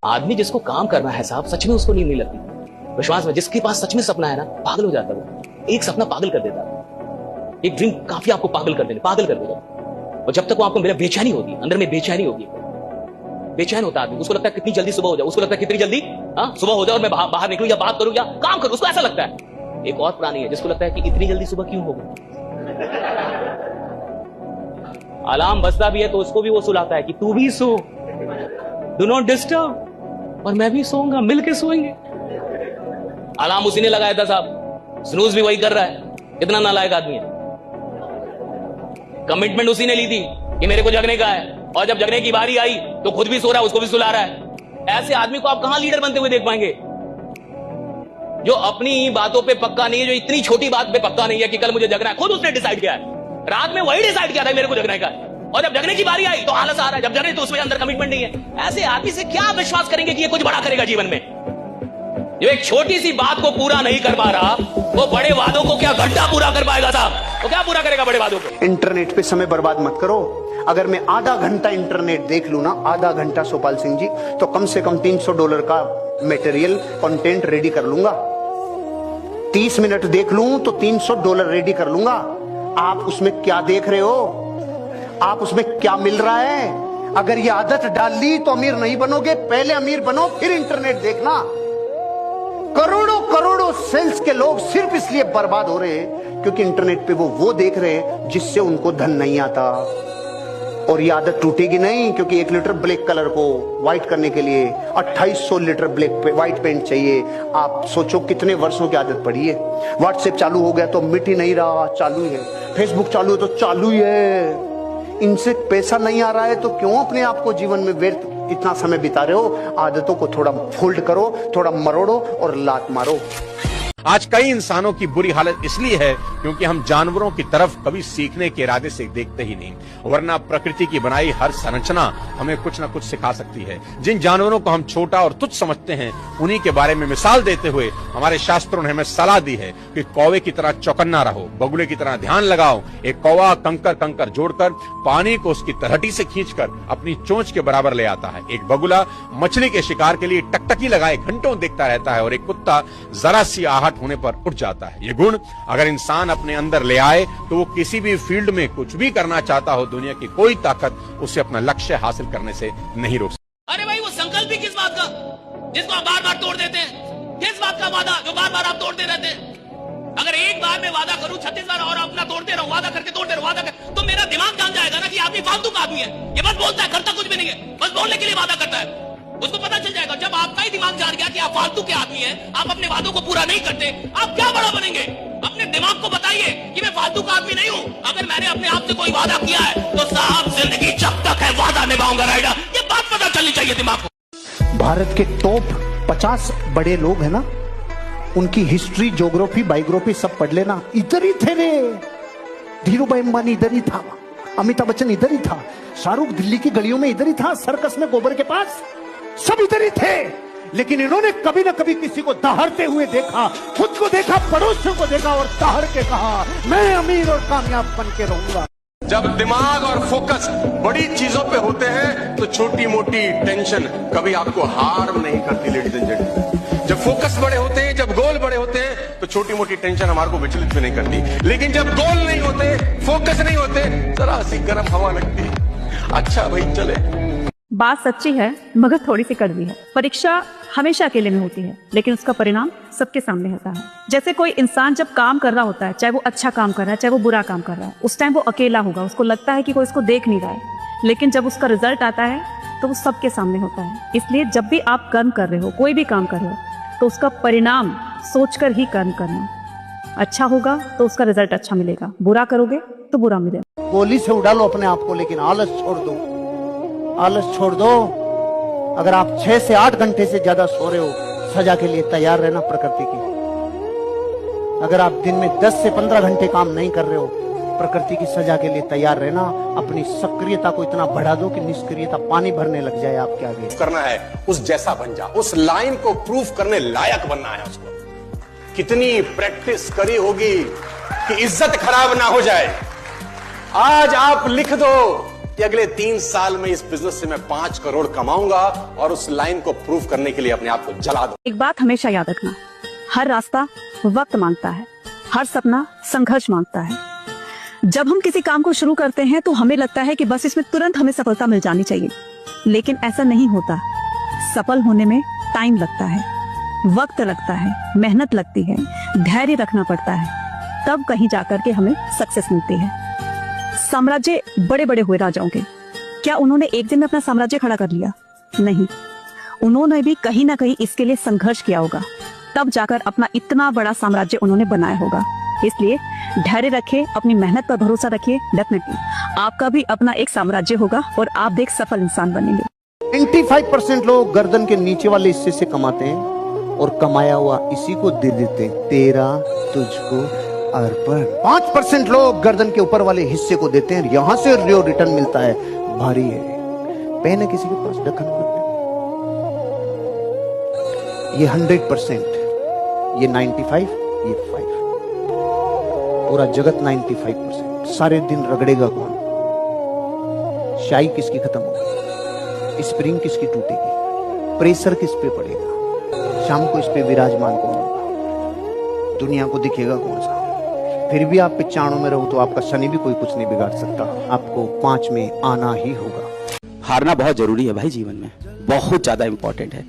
आदमी जिसको काम करना है साहब, सच में उसको नींद नहीं लगती। विश्वास में, जिसके पास सच में सपना है ना, पागल हो जाता है वो। एक सपना पागल कर देता है, एक ड्रीम काफी आपको पागल कर देगा। और जब तक वो आपको मिले, बेचैनी होगी अंदर में, बेचैनी होगी, बेचैन होता है आदमी। उसको लगता है कितनी जल्दी सुबह हो जाए, उसको लगता है कितनी जल्दी सुबह हो जाए और मैं बाहर निकलूं या बात करूं या काम करूं, उसको ऐसा लगता है। एक और प्राणी है जिसको लगता है कि इतनी जल्दी सुबह क्यों होगा। अलार्म बजता भी है तो उसको भी वो सुलाता है कि तू भी सो, डू नॉट डिस्टर्ब, और मैं भी सोऊंगा, मिलके सोएंगे। अलार्म उसी ने लगाया था साहब, स्नूज भी वही कर रहा है। कितना नालायक आदमी है। कमिटमेंट उसी ने ली थी कि मेरे को जगने का है, और जब जगने की बारी आई तो खुद भी सो रहा है, उसको भी सुला रहा है। ऐसे आदमी को आप कहां लीडर बनते हुए देख पाएंगे, जो अपनी बातों पे पक्का नहीं है, जो इतनी छोटी बात पे पक्का नहीं है कि कल मुझे जगना है। खुद उसने डिसाइड किया है, रात में वही डिसाइड किया था मेरे को जगने का, और जब जगने की बारी आई तो आलस आ रहा है। जब जगने तो उसमें अंदर कमिटमेंट नहीं है। ऐसे आदमी से क्या विश्वास करेंगे कि ये कुछ बड़ा करेगा जीवन में। जो एक छोटी सी बात को पूरा नहीं कर पा रहा, वो बड़े वादों को क्या घंटा पूरा कर पाएगा साहब। वो क्या पूरा करेगा बड़े वादों को। इंटरनेट पे समय बर्बाद मत करो। अगर मैं आधा घंटा इंटरनेट देख लूं ना, आधा घंटा सुपाल सिंह जी, तो कम से कम $300 का मटेरियल कंटेंट रेडी कर लूंगा। 30 मिनट देख लूं तो $300 रेडी कर लूंगा। आप उसमें क्या देख रहे हो, आप उसमें क्या मिल रहा है। अगर ये आदत डाल ली तो अमीर नहीं बनोगे, पहले अमीर बनो फिर इंटरनेट देखना। करोड़ों करोड़ों सेल्स के लोग सिर्फ इसलिए बर्बाद हो रहे हैं क्योंकि इंटरनेट पे वो देख रहे हैं जिससे उनको धन नहीं आता। और ये आदत टूटेगी नहीं, क्योंकि 1 लीटर ब्लैक कलर को व्हाइट करने के लिए 2800 लीटर व्हाइट पेंट चाहिए। आप सोचो कितने वर्षों की आदत पड़ी है। व्हाट्सएप चालू हो गया तो मिट ही नहीं रहा, चालू है। फेसबुक चालू है तो चालू ही है। इनसे पैसा नहीं आ रहा है तो क्यों अपने आप को जीवन में व्यर्थ इतना समय बिता रहे हो। आदतों को थोड़ा फोल्ड करो, थोड़ा मरोड़ो और लात मारो। आज कई इंसानों की बुरी हालत इसलिए है क्योंकि हम जानवरों की तरफ कभी सीखने के इरादे से देखते ही नहीं, वरना प्रकृति की बनाई हर संरचना हमें कुछ न कुछ सिखा सकती है। जिन जानवरों को हम छोटा और तुच्छ समझते हैं, उन्हीं के बारे में मिसाल देते हुए हमारे शास्त्रों ने हमें सलाह दी है कि कौवे की तरह चौकन्ना रहो, बगुले की तरह ध्यान लगाओ। एक कौवा कंकर कंकर जोड़कर पानी को उसकी तलहटी से खींचकर अपनी चोंच के बराबर ले आता है। एक बगुला मछली के शिकार के लिए टकटकी लगाए घंटों देखता रहता है, और एक कुत्ता जरा सी आहट होने पर उठ जाता है। ये गुण अगर इंसान अपने अंदर ले आए तो वो किसी भी फील्ड में कुछ भी करना चाहता हो, दुनिया की कोई ताकत उसे अपना लक्ष्य हासिल करने से नहीं रोक सकती। अरे भाई, वो संकल्प ही किस बात का जिसको आप बार बार तोड़ देते हैं। किस बात का वादा जो बार बार आप तोड़ते रहते हैं। अगर एक बार मैं वादा करूं 36 बार और अपना तोड़ते रहूं, वादा करके तोड़ते रहूं, वादा कर, तो मेरा दिमाग जान जाएगा ना कि आदमी फालतू का आदमी है। ये बस बोलता है, करता कुछ भी नहीं है, बस बोलने के लिए वादा करता है। उसको पता चल जाएगा जब आपका ही दिमाग जान गया कि आप फालतू के आदमी हैं, आप अपने वादों को पूरा नहीं करते, आप क्या बड़ा बनेंगे। अपने दिमाग को बताइए कि मैं फालतू का आदमी नहीं हूं। अगर मैंने अपने आप से कोई वादा किया है तो साहब जिंदगी जब तक है वादा निभाऊंगा राइडर। ये बात पता चलनी चाहिए दिमाग को। भारत के टॉप 50 बड़े लोग हैं ना, उनकी हिस्ट्री, ज्योग्राफी, बायोग्राफी सब पढ़ लेना। इधर ही थे रे, धीरूभाई अंबानी इधर ही था, अमिताभ बच्चन इधर ही था, शाहरुख दिल्ली की गलियों में इधर ही था, सर्कस में गोबर के पास, सब इधर ही थे। लेकिन इन्होंने कभी ना कभी किसी को दहाड़ते हुए देखा, खुद को देखा, पड़ोसियों को देखा और दहाड़ के कहा मैं अमीर और कामयाब बन के रहूंगा। जब दिमाग और फोकस बड़ी चीजों पे होते हैं तो छोटी मोटी टेंशन कभी आपको हार्म नहीं करती। लेडीज एंड जेंटलमैन, जब फोकस बड़े होते हैं, जब गोल बड़े होते हैं, तो छोटी मोटी टेंशन हमारे को विचलित भी नहीं करती। लेकिन जब गोल नहीं होते, फोकस नहीं होते, जरा सी गर्म हवा लगती। अच्छा भाई चले। बात सच्ची है मगर थोड़ी सी कड़वी है। परीक्षा हमेशा अकेले में होती है, लेकिन उसका परिणाम सबके सामने होता है। जैसे कोई इंसान जब काम कर रहा होता है, चाहे वो अच्छा काम कर रहा है, चाहे वो बुरा काम कर रहा है, उस टाइम वो अकेला होगा, उसको लगता है कि कोई इसको देख नहीं रहा है। लेकिन जब उसका रिजल्ट आता है तो वो सबके सामने होता है। इसलिए जब भी आप कर्म कर रहे हो, कोई भी काम कर रहे हो, तो उसका परिणाम सोचकर ही कर्म करना। अच्छा होगा तो उसका रिजल्ट अच्छा मिलेगा, बुरा करोगे तो बुरा मिलेगा। गोली से उड़ा लो अपने आप को, लेकिन आलस छोड़ दो, आलस छोड़ दो। अगर आप 6 से 8 घंटे से ज्यादा सो रहे हो, सजा के लिए तैयार रहना प्रकृति की। अगर आप दिन में 10 से 15 घंटे काम नहीं कर रहे हो, प्रकृति की सजा के लिए तैयार रहना। अपनी सक्रियता को इतना बढ़ा दो कि निष्क्रियता पानी भरने लग जाए आपके आगे। करना है उस जैसा बन जा, उस लाइन को प्रूफ करने लायक बनना है उसको। कितनी प्रैक्टिस करी होगी कि इज्जत खराब ना हो जाए। आज आप लिख दो कि अगले 3 साल में इस बिजनेस से मैं 5 करोड़ कमाऊंगा और उस लाइन को प्रूव करने के लिए अपने आप को जला दूं। एक बात हमेशा याद रखना, हर रास्ता वक्त मांगता है, हर सपना संघर्ष मांगता है। जब हम किसी काम को शुरू करते हैं तो हमें लगता है कि बस इसमें तुरंत हमें सफलता मिल जानी चाहिए, लेकिन ऐसा नहीं होता। सफल होने में टाइम लगता है, वक्त लगता है, मेहनत लगती है, धैर्य रखना पड़ता है, तब कहीं जाकर के हमें सक्सेस मिलती है। साम्राज्य बड़े बड़े हुए राजाओं के, क्या उन्होंने एक दिन में अपना साम्राज्य खड़ा कर लिया? नहीं, उन्होंने भी कहीं ना कहीं इसके लिए संघर्ष किया होगा, तब जाकर अपना इतना बड़ा साम्राज्य उन्होंने बनाया होगा। इसलिए धैर्य रखिए, अपनी मेहनत पर भरोसा रखिए, डेफिनेटली आपका भी अपना एक साम्राज्य होगा और आप एक सफल इंसान बनेंगे। 95% लोग गर्दन के नीचे वाले हिस्से से कमाते हैं और कमाया हुआ इसी को दे देते हैं, तेरा तुझको अर्पण। 5% लोग गर्दन के ऊपर वाले हिस्से को देते हैं, यहां से जो रिटर्न मिलता है भारी है। पहने किसी के पास ढक्कन करते हैं, ये 100%, ये 95, ये 5। पूरा जगत 95%। सारे दिन रगड़ेगा कौन? शाई किसकी खत्म होगी? स्प्रिंग किसकी टूटेगी? प्रेशर किस पे पड़ेगा? शाम को इस पे विराजमान कौन होगा? दुनिया को दिखेगा कौन सा? फिर भी आप 95 में रहो तो आपका शनि भी कोई कुछ नहीं बिगाड़ सकता, आपको 5 में आना ही होगा। हारना बहुत जरूरी है भाई, जीवन में बहुत ज्यादा इंपॉर्टेंट है।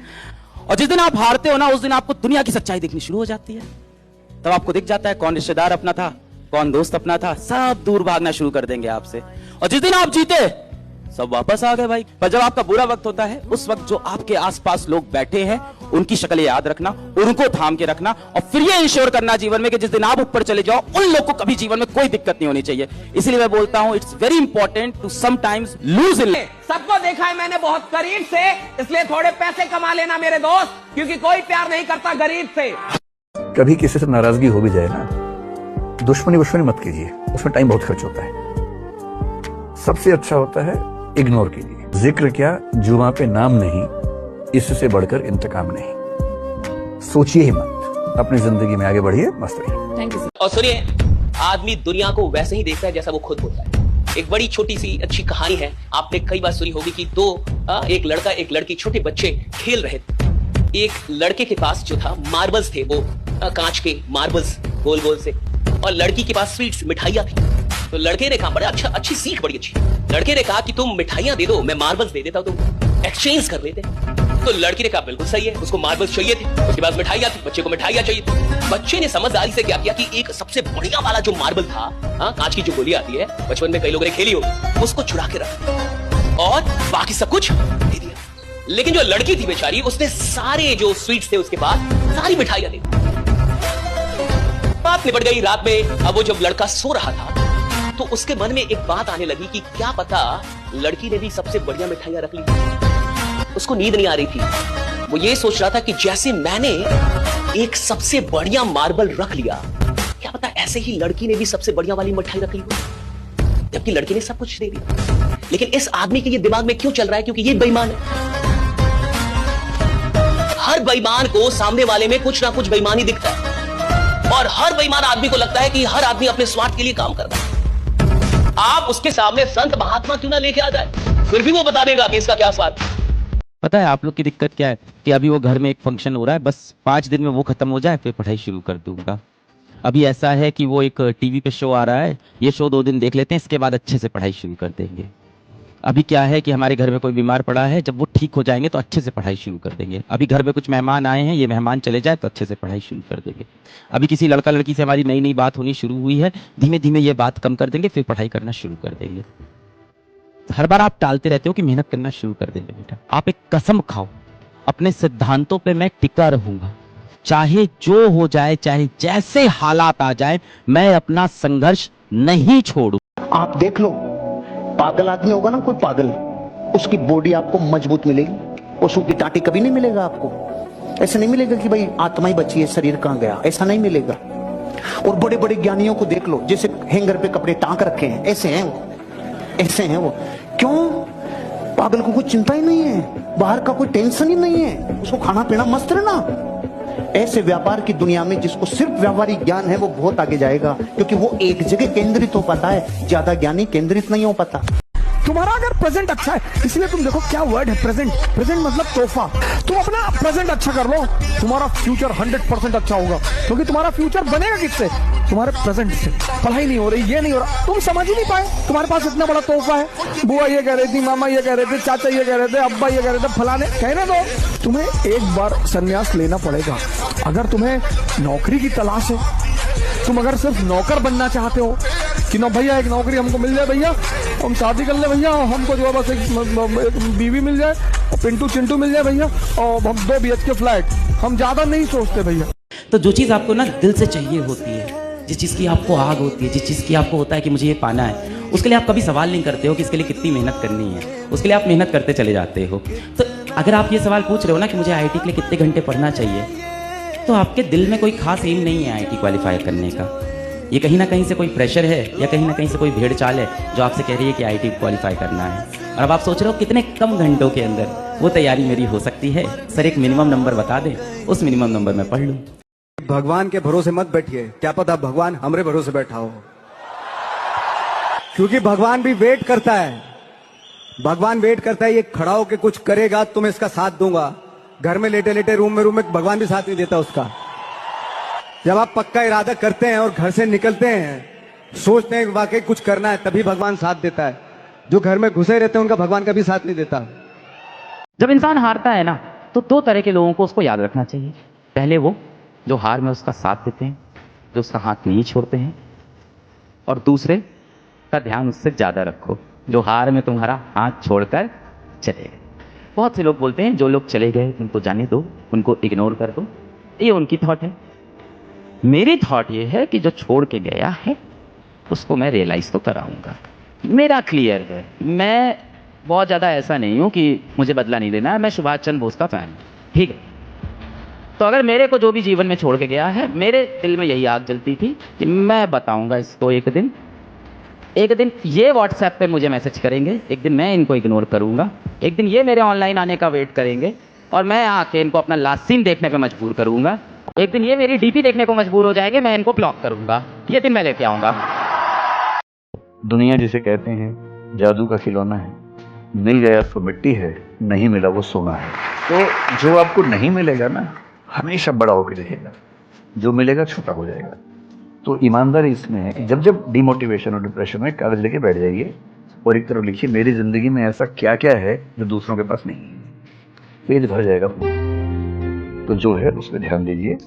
और जिस दिन आप हारते हो ना, उस दिन आपको दुनिया की सच्चाई दिखनी शुरू हो जाती है। तब आपको दिख जाता है कौन रिश्तेदार अपना था, कौन दोस्त अपना था, सब दूर भागना शुरू कर देंगे आपसे। और जिस दिन आप जीते, सब वापस आ गए भाई। पर जब आपका बुरा वक्त होता है, उस वक्त जो आपके आसपास लोग बैठे हैं, उनकी शक्लें याद रखना, उनको थाम के रखना, और फिर ये इंश्योर करना जीवन में कि जिस दिन आप ऊपर चले जाओ, उन लोग को कभी जीवन में कोई दिक्कत नहीं होनी चाहिए। इसलिए मैं बोलता हूं, it's very important to sometimes lose in. सबको देखा है मैंने बहुत करीब से, इसलिए थोड़े पैसे कमा लेना मेरे दोस्त, क्योंकि कोई प्यार नहीं करता गरीब से। कभी किसी से नाराजगी हो भी जाए ना, दुश्मनी मत कीजिए, उसमें टाइम बहुत खर्च होता है। सबसे अच्छा होता है इग्नोर कीजिए। जिक्र क्या, जुबां पे नाम नहीं, इससे बढ़कर इंतकाम नहीं। सोचिए ही मत, अपनी जिंदगी में आगे बढ़िए, मस्त रहिए। Thank you. और सुनिए, आदमी दुनिया को वैसे ही देखता है जैसा वो खुद होता है। एक बड़ी छोटी सी अच्छी कहानी है, आपने कई बार सुनी होगी कि एक लड़का एक लड़की, छोटे बच्चे खेल रहे थे। एक लड़के के पास जो था मार्बल्स थे, वो कांच के मार्बल्स गोल गोल से, और लड़की के पास स्वीट्स मिठाइयां थी। तो लड़के ने कहा, बड़ा अच्छी सीख, बड़ी अच्छी। लड़के ने कहा कि तुम मिठाइयां दे दो, मैं मार्बल्स दे देता हूं, तुम एक्सचेंज कर लेते। तो लड़की ने कहा बिल्कुल सही है, उसको मार्बल्स चाहिए थे, उसके पास मिठाइयां थी, बच्चे को मिठाइयां चाहिए थी। बच्चे ने समझदारी से क्या किया कि एक सबसे बढ़िया वाला जो मार्बल था, कांच की जो गोली आती है, बचपन में कई लोगों ने खेली होगी, उसको चुरा के रखा और बाकी सब कुछ दे दिया। लेकिन जो लड़की थी बेचारी, उसने सारे जो स्वीट्स थे उसके पास, सारी मिठाइयां दी। बात निपट गई रात में। अब वो जब लड़का सो रहा था तो उसके मन में एक बात आने लगी कि क्या पता लड़की ने भी सबसे बढ़िया मिठाइयां रख ली। उसको नींद नहीं आ रही थी। वो ये सोच रहा था कि जैसे मैंने एक सबसे बढ़िया मार्बल रख लिया, क्या पता ऐसे ही लड़की ने भी सबसे बढ़िया वाली मिठाई रख ली हो, जबकि लड़की ने सब कुछ दे दिया। लेकिन इस आदमी के ये दिमाग में क्यों चल रहा है? क्योंकि ये बेईमान है। हर बेईमान को सामने वाले में कुछ ना कुछ बेईमानी दिखता है, और हर बेईमान आदमी को लगता है कि हर आदमी अपने स्वार्थ के लिए काम करता है। आप उसके सामने संत महात्मा क्यों ना लेके आ जाए, फिर भी वो बता देगा कि इसका क्या स्वार्थ। पता है आप लोग की दिक्कत क्या है कि अभी वो घर में एक फंक्शन हो रहा है, बस 5 दिन में वो खत्म हो जाए, फिर पढ़ाई शुरू कर दूंगा। अभी ऐसा है कि वो एक टीवी पे शो आ रहा है, ये शो 2 दिन देख लेते हैं, इसके बाद अच्छे से पढ़ाई शुरू कर देंगे। अभी क्या है कि हमारे घर में कोई बीमार पड़ा है, जब वो ठीक हो जाएंगे तो अच्छे से पढ़ाई शुरू कर देंगे। अभी घर में कुछ मेहमान आए हैं, ये मेहमान चले जाए तो अच्छे से पढ़ाई शुरू कर देंगे। अभी किसी लड़का लड़की से हमारी नई बात होनी शुरू हुई है, धीमे धीमे ये बात कम कर देंगे, फिर पढ़ाई करना शुरू कर देंगे। हर बार आप टालते रहते हो कि मेहनत करना शुरू कर देंगे। बेटा आप एक कसम खाओ, अपने सिद्धांतों पे मैं टिका रहूंगा, चाहे जो हो जाए, चाहे जैसे हालात आ जाए, मैं अपना संघर्ष नहीं छोड़ू। आप देख लो, पागल आदमी होगा ना कोई पागल, उसकी बॉडी आपको मजबूत मिलेगी, पशु की टाटी कभी नहीं मिलेगा आपको। ऐसा नहीं मिलेगा कि भाई आत्मा ही बची है, शरीर कहां गया, ऐसा नहीं मिलेगा। और बड़े बड़े ज्ञानियों को देख लो, जैसे हैंगर पे कपड़े टांग रखे हैं, ऐसे हैं वो, ऐसे हैं वो। क्यों? पागल को कोई चिंता ही नहीं है, बाहर का कोई टेंशन ही नहीं है, उसको खाना पीना मस्त रहना। ऐसे व्यापार की दुनिया में जिसको सिर्फ व्यावहारिक ज्ञान है, वो बहुत आगे जाएगा, क्योंकि वो एक जगह केंद्रित हो पाता है, ज्यादा ज्ञानी केंद्रित नहीं हो पाता। तुम्हारा अगर प्रेजेंट अच्छा है, इसलिए तुम देखो क्या वर्ड है प्रेजेंट। प्रेजेंट मतलब तोहफा। तुम अपना प्रेजेंट अच्छा कर लो, तुम्हारा फ्यूचर 100% अच्छा होगा, क्योंकि तुम्हारा फ्यूचर बनेगा किससे? तुम्हारे प्रेजेंट से। पढ़ाई नहीं हो रही, ये नहीं हो रहा, तुम समझ ही नहीं पाए, तुम्हारे पास इतना बड़ा तोहफा है। बुआ ये कह रही थी, मामा ये कह रहे थे, चाचा ये कह रहे थे, अब्बा ये कह रहे थे, फलाने कहने दो। तुम्हें एक बार संन्यास लेना पड़ेगा। अगर तुम्हें नौकरी की तलाश है, तुम अगर सिर्फ नौकर बनना चाहते हो कि ना भैया एक नौकरी हमको मिल जाए, भैया हम शादी कर ले, भैया हमको जो है बस एक बीवी मिल जाए, पिंटू चिंटू मिल जाए भैया, और हम 2 BHK फ्लैट, हम ज्यादा नहीं सोचते भैया। तो जो चीज़ आपको ना दिल से चाहिए होती है, जिस चीज़ की आपको आग होती है, जिस चीज़ की आपको होता है कि मुझे ये पाना है, उसके लिए आप कभी सवाल नहीं करते हो कि इसके लिए कितनी मेहनत करनी है, उसके लिए आप मेहनत करते चले जाते हो। तो अगर आप ये सवाल पूछ रहे हो ना कि मुझे IIT के लिए कितने घंटे पढ़ना चाहिए, तो आपके दिल में कोई खास एम नहीं है IIT क्वालिफाई करने का। ये कहीं ना कहीं से कोई प्रेशर है, या कहीं ना कहीं से कोई भेड़ चाल है जो आपसे कह रही है कि IIT क्वालिफाई करना है। और अब आप सोच रहे हो कितने कम घंटों के अंदर वो तैयारी मेरी हो सकती है। सर एक मिनिमम नंबर बता दें, उस मिनिमम नंबर में पढ़ लूँ। भगवान के भरोसे मत बैठिए, क्या पता भगवान हमरे भरोसे बैठा हो, क्योंकि भगवान भी वेट करता है। भगवान वेट करता है, ये खड़ा होकर कुछ करेगा तो मैं इसका साथ दूंगा। घर में लेटे लेटे रूम में भगवान भी साथ नहीं देता उसका। जब आप पक्का इरादा करते हैं और घर से निकलते हैं, सोचते हैं वाकई कुछ करना है, तभी भगवान साथ देता है। जो घर में घुसे रहते हैं उनका भगवान कभी साथ नहीं देता। जब इंसान हारता है ना, तो 2 तरह के लोगों को उसको याद रखना चाहिए। पहले वो जो हार में उसका साथ देते हैं, जो उसका हाथ नहीं छोड़ते हैं, और दूसरे का ध्यान उससे ज़्यादा रखो, जो हार में तुम्हारा हाथ छोड़कर चले गए। बहुत से लोग बोलते हैं जो लोग चले गए उनको जाने दो, उनको इग्नोर कर दो, ये उनकी थॉट है। मेरी थॉट ये है कि जो छोड़ के गया है उसको मैं रियलाइज़ तो कराऊंगा। मेरा क्लियर है, मैं बहुत ज़्यादा ऐसा नहीं हूँ कि मुझे बदला नहीं लेना है। मैं सुभाष चंद्र बोस का फ़ैन हूँ, ठीक है। तो अगर मेरे को जो भी जीवन में छोड़ के गया है, मेरे दिल में यही आग जलती थी कि मैं बताऊंगा इसको। एक दिन ये व्हाट्सएप पे मुझे मैसेज करेंगे, एक दिन मैं इनको इग्नोर करूंगा, एक दिन ये मेरे ऑनलाइन आने का वेट करेंगे और मैं आके इनको अपना लास्ट सीन देखने पे मजबूर करूंगा, एक दिन ये मेरी डीपी देखने को मजबूर हो जाएंगे, मैं इनको ब्लॉक करूंगा। ये दिन मैं लेके आऊंगा। दुनिया जिसे कहते हैं जादू का खिलौना है, मिल गया तो मिट्टी है, नहीं मिला वो सोना है। तो जो आपको नहीं मिलेगा ना, हमेशा बड़ा होकर रहेगा, जो मिलेगा छोटा हो जाएगा। तो ईमानदारी इसमें है कि जब जब डिमोटिवेशन और डिप्रेशन में कागज लेके बैठ जाइए और एक तरफ लिखिए मेरी जिंदगी में ऐसा क्या क्या है जो दूसरों के पास नहीं है, पेज भर जाएगा। तो जो है उस पर ध्यान दीजिए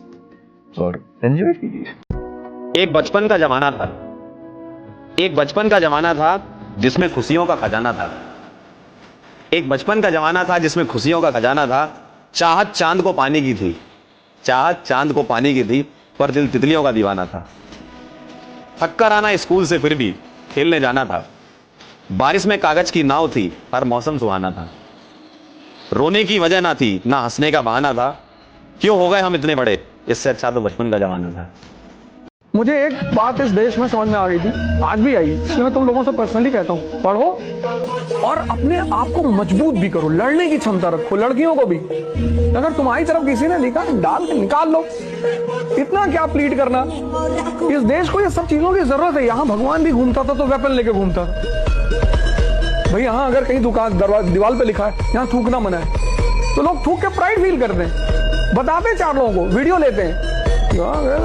और एंजॉय कीजिए। एक बचपन का जमाना था जिसमें खुशियों का खजाना था। एक बचपन का जमाना था जिसमें खुशियों का खजाना था। चाहत चांद को पाने की थी, पर दिल तितलियों का दीवाना था। थक कर आना स्कूल से फिर भी खेलने जाना था। बारिश में कागज की नाव थी, हर मौसम सुहाना था। रोने की वजह ना थी, ना हंसने का बहाना था। क्यों हो गए हम इतने बड़े, इससे अच्छा तो बचपन का जमाना था। मुझे एक बात इस देश में समझ में आ गई थी, आज भी आई, इसलिए मैं तुम लोगों से पर्सनली कहता हूँ, पढ़ो और अपने आप को मजबूत भी करो, लड़ने की क्षमता रखो, लड़कियों को भी। अगर तुम्हारी तरफ किसी ने लिखा, डाल के निकाल लो, इतना क्या प्लीड करना। इस देश को ये सब चीजों की जरूरत है। यहाँ भगवान भी घूमता था तो वेपन लेके घूमता था भाई। यहाँ अगर कहीं दुकान दीवार पे लिखा है यहाँ थूकना मना है, तो लोग थूक के प्राइड फील करते हैं, बताते हैं 4 लोगों को, वीडियो लेते हैं।